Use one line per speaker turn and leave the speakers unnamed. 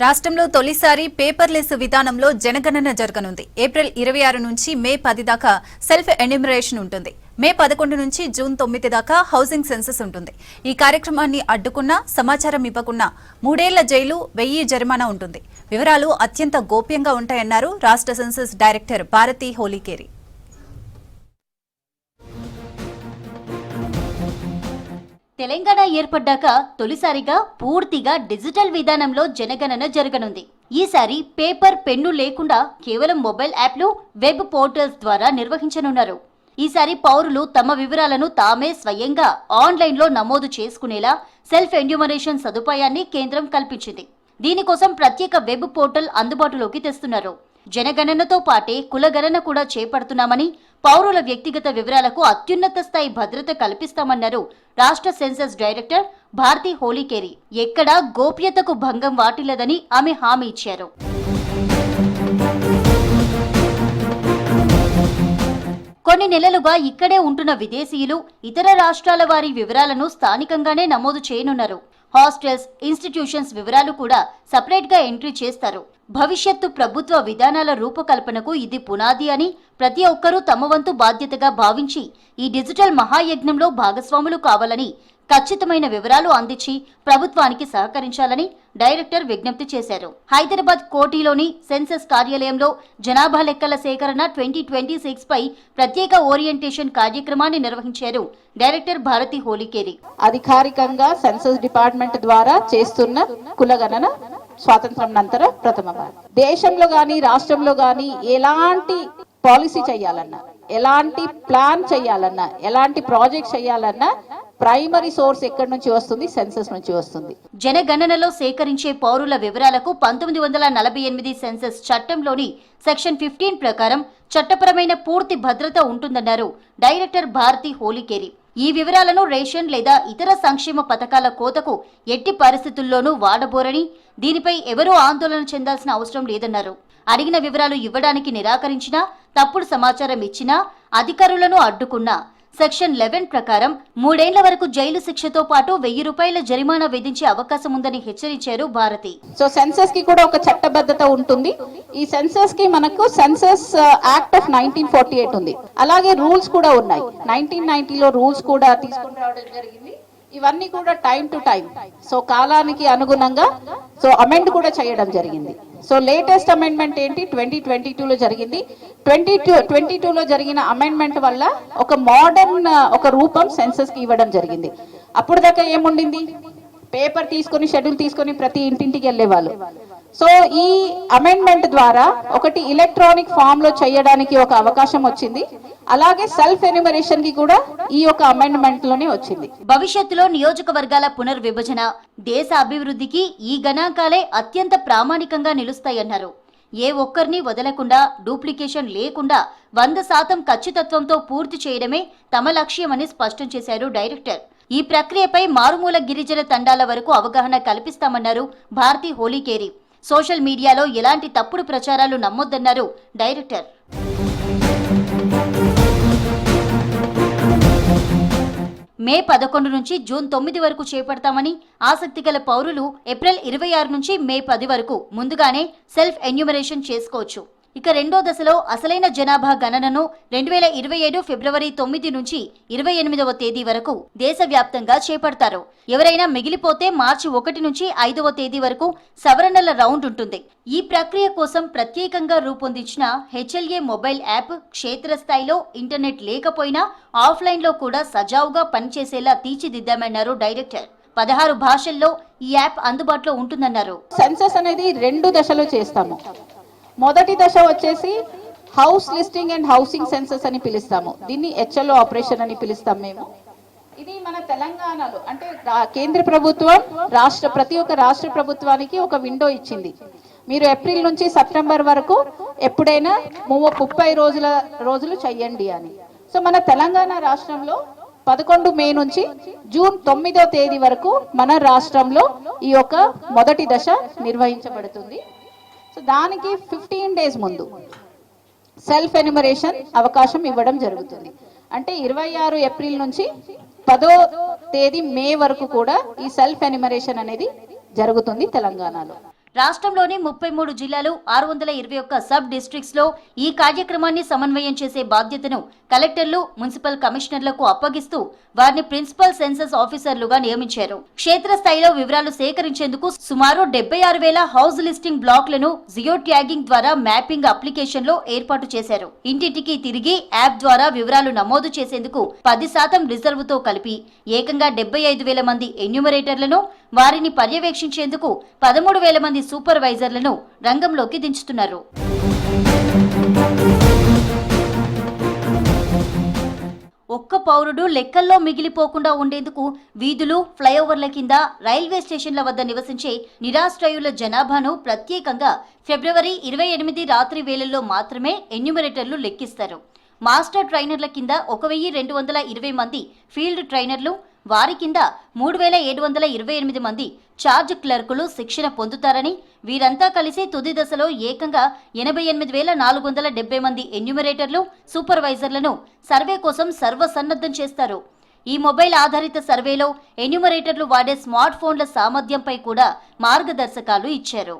రాష్ట్రంలో తొలిసారి పేపర్లెస్ విధానంలో జనగణన జరగనుంది. ఏప్రిల్ 26 నుంచి మే 10 దాకా సెల్ఫ్ ఎన్యూమరేషన్ ఉంటుంది. మే 11 నుంచి జూన్ 9 దాకా హౌసింగ్ సెన్సస్ ఉంటుంది. ఈ కార్యక్రమాన్ని అడ్డుకున్నా, సమాచారం ఇవ్వకున్నా 3 ఏళ్ల జైలు, 1000 జరిమానా ఉంటుంది. వివరాలు అత్యంత గోప్యంగా ఉంటాయన్నారు రాష్ట్ర సెన్సస్ డైరెక్టర్ భారతి హోలీకేరి.
తెలంగాణ ఏర్పడ్డాక తొలిసారిగా పూర్తిగా డిజిటల్ విధానంలో జనగణన జరగనుంది. ఈసారి పేపర్, పెన్ను లేకుండా కేవలం మొబైల్ యాప్లు, వెబ్ పోర్టల్స్ ద్వారా నిర్వహించనున్నారు. ఈసారి పౌరులు తమ వివరాలను తామే స్వయంగా ఆన్లైన్లో నమోదు చేసుకునేలా సెల్ఫ్ ఎన్యూమరేషన్ సదుపాయాన్ని కేంద్రం కల్పించింది. దీనికోసం ప్రత్యేక వెబ్ పోర్టల్ అందుబాటులోకి తెస్తున్నారు. జనగణనతో పాటే కులగణన కూడా చేపడుతున్నామని, పౌరుల వ్యక్తిగత వివరాలకు అత్యున్నత స్థాయి భద్రత కల్పిస్తామన్నారు రాష్ట్ర సెన్సస్ డైరెక్టర్ భారతి హోలీకేరి. ఎక్కడా గోప్యతకు భంగం వాటిల్లదని ఆమె హామీ ఇచ్చారు. కొన్ని నెలలుగా ఇక్కడే ఉంటున్న విదేశీయులు, ఇతర రాష్ట్రాల వారి వివరాలను స్థానికంగానే నమోదు చేయనున్నారు. హాస్టల్స్, ఇన్స్టిట్యూషన్స్ వివరాలు కూడా సపరేట్ గా ఎంట్రీ చేస్తారు. భవిష్యత్తు ప్రభుత్వ విధానాల రూపకల్పనకు ఇది పునాది అని, ప్రతి ఒక్కరూ తమ వంతు బాధ్యతగా భావించి ఈ డిజిటల్ మహాయజ్ఞంలో భాగస్వాములు కావాలని, ఖచ్చితమైన వివరాలు అందించి ప్రభుత్వానికి సహకరించాలని డైరెక్టర్ విజ్ఞప్తి చేశారు. హైదరాబాద్ కోటిలోని సెన్సస్ కార్యాలయంలో జనాభా లెక్కల సేకరణ 2026 పై ప్రత్యేక ఓరియంటేషన్ కార్యక్రమాన్ని నిర్వహించారు డైరెక్టర్ భారతి హోలీకేరి.
అధికారికంగా సెన్సస్ డిపార్ట్మెంట్ ద్వారా చేస్తున్న కులగణన స్వాతంత్రం నంతర ప్రథమ. దేశంలో గాని రాష్ట్రంలో గాని ఎలాంటి పాలసీ చేయాలన్నా, ఎలాంటి ప్లాన్ చేయాలన్నా, ఎలాంటి ప్రాజెక్ట్ చేయాలన్నా ప్రైమరీ సోర్స్ ఎక్కడి నుంచి వస్తుంది? సెన్సస్ నుంచి వస్తుంది.
జనగణనలో సేకరించే పౌరుల వివరాలకు 1948 సెన్సస్ చట్టంలోని సెక్షన్ 15 ప్రకారం చట్టపరమైన పూర్తి భద్రత ఉంటుందన్నారు డైరెక్టర్ భారతి హోలీకేరి. ఈ వివరాలను రేషన్ లేదా ఇతర సంక్షేమ పథకాల కోతకు ఎట్టి పరిస్థితుల్లోనూ వాడబోరని, దీనిపై ఎవరూ ఆందోళన చెందాల్సిన అవసరం లేదన్నారు. అడిగిన వివరాలు ఇవ్వడానికి నిరాకరించినా, తప్పుడు సమాచారం ఇచ్చినా, అధికారులను అడ్డుకున్నా సెక్షన్ 11 ప్రకారం 3 ఏళ్ల వరకు జైలు శిక్షతో పాటు 1000 రూపాయల జరిమానా విధించే అవకాశం ఉందని హెచ్చరించారు భారతి.
సో సెన్సస్ కి కూడా ఒక చట్టబద్ధత ఉంటుంది. ఈ సెన్సస్ కి మనకు సెన్సస్ యాక్ట్ ఆఫ్ 1948 ఉంది. అలాగే రూల్స్ కూడా ఉన్నాయి. 1990లో రూల్స్ కూడా తీసుకుని రావడం జరిగింది. ఇవన్నీ కూడా టైం టు టైం, సో కాలానికి అనుగుణంగా సో అమెండ్ కూడా చేయడం జరిగింది. సో లేటెస్ట్ అమెండ్మెంట్ ఏంటి? 2022లో జరిగింది. 2022లో జరిగిన అమెండ్మెంట్ వల్ల ఒక మోడర్న్ ఒక రూపం సెన్సస్ కి ఇవ్వడం జరిగింది. అప్పుడు దాకా ఏముండింది? పేపర్ తీసుకొని, షెడ్యూల్ తీసుకొని ప్రతి ఇంటింటికి వెళ్ళేవాళ్ళు. సో ఈ అమెండ్మెంట్ ద్వారా ఒకటి ఎలక్ట్రానిక్ ఫామ్ లో చేయడానికి ఒక అవకాశం వచ్చింది. అలాగే సెల్ఫ్ ఎన్యూమరేషన్ కి కూడా ఈ యొక్క అమెండ్మెంట్ లోనే వచ్చింది.
భవిష్యత్తులో నియోజకవర్గాల పునర్విభజన, దేశ అభివృద్ధికి ఈ గణాంకాలే అత్యంత ప్రామాణికంగా నిలుస్తాయన్నారు. ఏ ఒక్కరిని వదలకుండా, డూప్లికేషన్ లేకుండా 100% ఖచ్చితత్వంతో పూర్తి చేయడమే తమ లక్ష్యమని స్పష్టం చేశారు డైరెక్టర్. ఈ ప్రక్రియపై మారుమూల గిరిజన తండాల వరకు అవగాహన కల్పిస్తామన్నారు భారతి హోలీకేరి. సోషల్ మీడియాలో ఎలాంటి తప్పుడు ప్రచారాలు నమ్మొద్దన్నారు డైరెక్టర్. మే 11 నుంచి జూన్ 9 వరకు చేపడతామని, ఆసక్తి గల పౌరులు ఏప్రిల్ 26 నుంచి మే 10 వరకు ముందుగానే సెల్ఫ్ ఎన్యూమరేషన్ చేసుకోవచ్చు. ఇక రెండో దశలో అసలైన జనాభా గణనను 2027 ఫిబ్రవరి 9 నుంచి 28వ తేదీ వరకు దేశవ్యాప్తంగా చేపడతారు. ఎవరైనా మిగిలిపోతే మార్చి 1 నుంచి 5వ తేదీ వరకు సవరణల రౌండ్ ఉంటుంది. ఈ ప్రక్రియ కోసం ప్రత్యేకంగా రూపొందించిన HLA మొబైల్ యాప్ క్షేత్రస్థాయిలో ఇంటర్నెట్ లేకపోయినా ఆఫ్లైన్లో కూడా సజావుగా పనిచేసేలా తీర్చిదిద్దామన్నారు డైరెక్టర్. 16 భాషల్లో ఈ యాప్ అందుబాటులో ఉంటుందన్నారు.
సెన్సస్ అనేది 2 దశలో చేస్తాము. మొదటి దశ వచ్చేసి house listing and housing census అని పిలుస్తాము. దీన్ని HLO ఆపరేషన్ అని పిలుస్తాం మేము. ఇది మన తెలంగాణలో అంటే కేంద్ర ప్రభుత్వం ప్రతి ఒక్క రాష్ట్ర ప్రభుత్వానికి ఒక విండో ఇచ్చింది. మీరు ఏప్రిల్ నుంచి సెప్టెంబర్ వరకు ఎప్పుడైనా 30 రోజులు చెయ్యండి అని. సో మన తెలంగాణ రాష్ట్రంలో 11 మే నుంచి జూన్ 9వ తేదీ వరకు మన రాష్ట్రంలో ఈ యొక్క మొదటి దశ నిర్వహించబడుతుంది. సో దానికి 15 డేస్ ముందు సెల్ఫ్ ఎన్యూమరేషన్ అవకాశం ఇవ్వడం జరుగుతుంది. అంటే 26 ఏప్రిల్ నుంచి 10వ తేదీ మే వరకు కూడా ఈ సెల్ఫ్ ఎన్యూమరేషన్ అనేది జరుగుతుంది తెలంగాణలో.
రాష్ట్రంలోని 33 జిల్లాలు 621 సబ్ డిస్ట్రిక్ట్స్ లో ఈ కార్యక్రమాన్ని సమన్వయం చేసే బాధ్యతను కలెక్టర్లు, మున్సిపల్ కమిషనర్లకు అప్పగిస్తూ వారిని ప్రిన్సిపల్ సెన్సస్ ఆఫీసర్లుగా నియమించారు. క్షేత్రస్థాయిలో వివరాలు సేకరించేందుకు సుమారు 76,000 హౌస్ లిస్టింగ్ బ్లాక్లను జియో ట్యాగింగ్ ద్వారా మ్యాపింగ్ అప్లికేషన్ లో ఏర్పాటు చేశారు. ఇంటింటికి తిరిగి యాప్ ద్వారా వివరాలు నమోదు చేసేందుకు 10% రిజర్వ్ తో కలిపి ఏకంగా 75,000 మంది ఎన్యూమరేటర్లను, వారిని పర్యవేక్షించేందుకు 13,000 మంది సూపర్వైజర్లను రంగంలోకి దించుతున్నారు. ఒక్క పౌరుడు లెక్కల్లో మిగిలిపోకుండా ఉండేందుకు వీధులు, ఫ్లైఓవర్ల కింద, రైల్వే స్టేషన్ల వద్ద నివసించే నిరాశ్రయుల జనాభాను ప్రత్యేకంగా ఫిబ్రవరి 28 రాత్రి వేళల్లో మాత్రమే ఎన్యూమరేటర్లు లెక్కిస్తారు. మాస్టర్ ట్రైనర్ల కింద 1,220 మంది ఫీల్డ్ ట్రైనర్లు, వారి కింద 3,728 మంది ఛార్జ్ క్లర్కులు శిక్షణ పొందుతారని, వీరంతా కలిసి తుది దశలో ఏకంగా 88,470 మంది ఎన్యూమరేటర్లు, సూపర్వైజర్లను సర్వే కోసం సర్వసన్నద్ధం చేస్తారు. ఈ మొబైల్ ఆధారిత సర్వేలో ఎన్యూమరేటర్లు వాడే స్మార్ట్ ఫోన్ల సామర్థ్యంపై కూడా మార్గదర్శకాలు ఇచ్చారు.